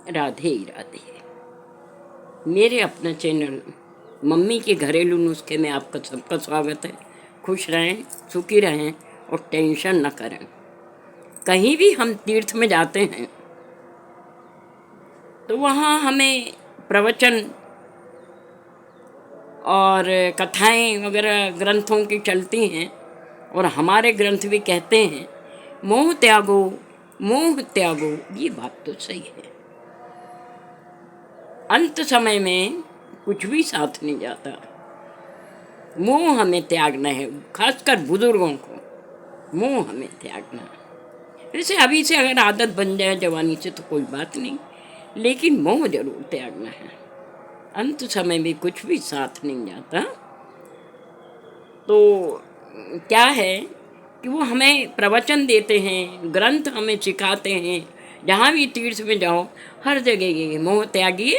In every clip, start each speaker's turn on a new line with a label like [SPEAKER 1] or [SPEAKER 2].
[SPEAKER 1] राधे राधे। मेरे अपना channel mummy के घरेलू नुस्खे में आपका सबका स्वागत है। खुश रहें, सुखी रहें और टेंशन न करें। कहीं भी हम तीर्थ में जाते हैं तो वहाँ हमें प्रवचन और कथाएं वगैरह ग्रंथों की चलती हैं और हमारे ग्रंथ भी कहते हैं मोह त्यागो, मोह त्यागो। ये बात तो सही है। अंत समय में कुछ भी साथ नहीं जाता। मोह हमें त्यागना है, खासकर बुजुर्गों को मोह हमें त्यागना है। वैसे अभी से अगर आदत बन जाए जवानी से तो कोई बात नहीं, लेकिन मोह जरूर त्यागना है। अंत समय में कुछ भी साथ नहीं जाता। तो क्या है कि वो हमें प्रवचन देते हैं, ग्रंथ हमें सिखाते हैं। जहाँ भी तीर्थ में जाओ हर जगह ये मोह त्यागिए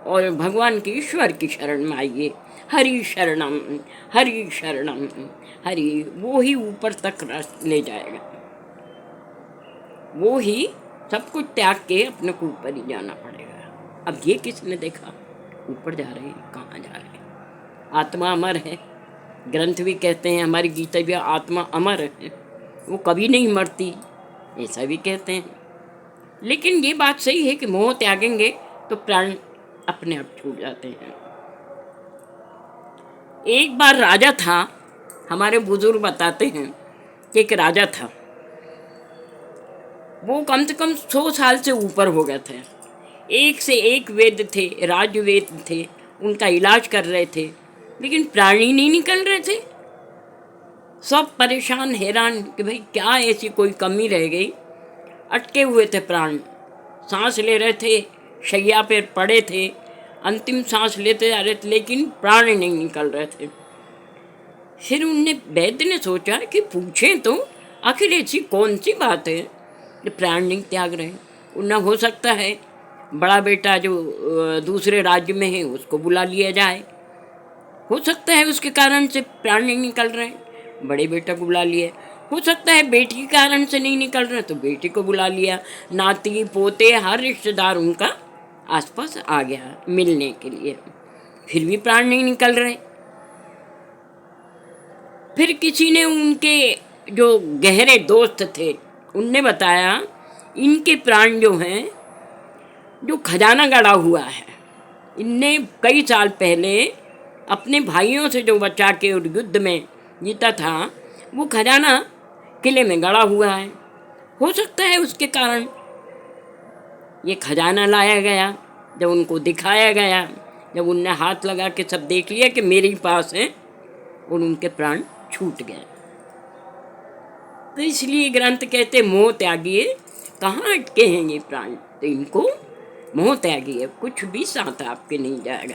[SPEAKER 1] और भगवान की ईश्वर की शरण में आइए। हरि शरणम, हरि शरणम, हरि। वो ही ऊपर तक ले जाएगा। वो ही सब कुछ त्याग के अपने को ऊपर ही जाना पड़ेगा। अब ये किसने देखा? ऊपर जा रहे हैं, कहाँ जा रहे हैं? आत्मा अमर है। ग्रंथ भी कहते हैं, हमारी गीता भी, आत्मा अमर है, वो कभी नहीं मरती, ऐसा भी कहते हैं। लेकिन ये बात सही है कि मोह त्यागेंगे तो प्राण अपने आप छूट जाते हैं। एक बार राजा था, हमारे बुजुर्ग बताते हैं कि एक राजा था। वो कम से कम 100 साल से ऊपर हो गए थे। एक से एक वेद थे, राजवेद थे, उनका इलाज कर रहे थे, लेकिन प्राण ही नहीं निकल रहे थे। सब परेशान हैरान कि भाई क्या ऐसी कोई कमी रह गई। अटके हुए थे प्राण, सांस ले रहे थे, शैया पे पड़े थे, अंतिम सांस लेते जा रहे थे, लेकिन प्राण नहीं निकल रहे थे। फिर उनने वैद्य ने सोचा कि पूछें तो आखिर ऐसी कौन सी बात है कि प्राण नहीं त्याग रहे। उन्हें हो सकता है बड़ा बेटा जो दूसरे राज्य में है उसको बुला लिया जाए, हो सकता है उसके कारण से प्राण नहीं निकल रहे, बड़े बेटा को बुला लिया। हो सकता है बेटी के कारण से नहीं निकल रहे तो बेटी को बुला लिया। नाती पोते हर रिश्तेदार उनका आसपास आ गया मिलने के लिए, फिर भी प्राण नहीं निकल रहे। फिर किसी ने, उनके जो गहरे दोस्त थे, उनने बताया इनके प्राण जो हैं, जो खजाना गड़ा हुआ है, इनने कई साल पहले अपने भाइयों से जो बचा के और युद्ध में जीता था, वो खजाना किले में गड़ा हुआ है। हो सकता है उसके कारण ये खजाना लाया गया। जब उनको दिखाया गया, जब उनने हाथ लगा के सब देख लिया कि मेरे ही पास है, और उनके प्राण छूट गए। तो इसलिए ग्रंथ कहते मोह त्यागिए। कहाँ अटके हैं ये प्राण, तो इनको मोह त्यागिए, कुछ भी साथ आपके नहीं जाएगा।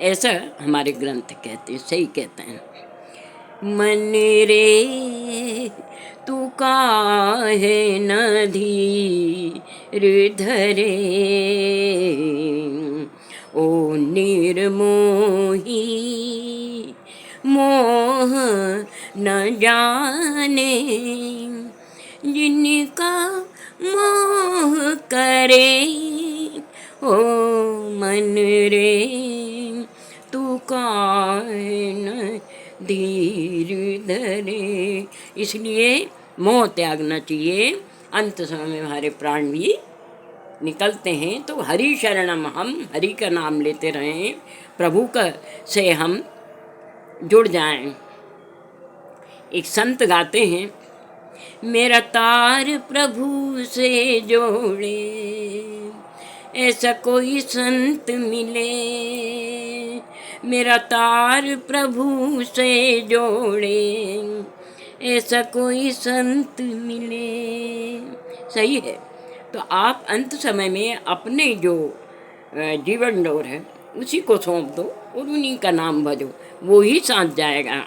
[SPEAKER 1] ऐसा हमारे ग्रंथ कहते हैं, सही कहते हैं। मन रे तू काहे न धीर धरे, ओ निर्मोही मोह न जाने, जिनका मोह करे, ओ मन रे तू काहे न धीर धरे। इसलिए मोह त्यागना चाहिए। अंत समय में हमारे प्राण भी निकलते हैं तो हरि शरणम, हम हरि का नाम लेते रहें, प्रभु का से हम जुड़ जाएं। एक संत गाते हैं, मेरा तार प्रभु से जोड़े, ऐसा कोई संत मिले, मेरा तार प्रभु से जोड़े, ऐसा कोई संत मिले। सही है। तो आप अंत समय में अपने जो जीवन डोर है उसी को सौंप दो और उन्हीं का नाम भजो, वो ही साथ जाएगा।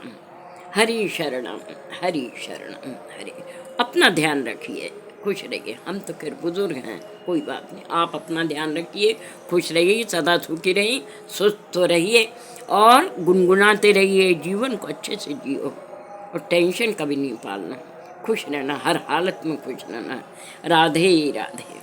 [SPEAKER 1] हरि शरणम, हरि शरणम, हरि। अपना ध्यान रखिए, खुश रहिए। हम तो फिर बुजुर्ग हैं, कोई बात नहीं। आप अपना ध्यान रखिए, खुश रहिए, सदा सुखी रहिए, सुस्त रहिए और गुनगुनाते रहिए। जीवन को अच्छे से जियो और टेंशन कभी नहीं पालना। खुश रहना, हर हालत में खुश रहना। राधे राधे।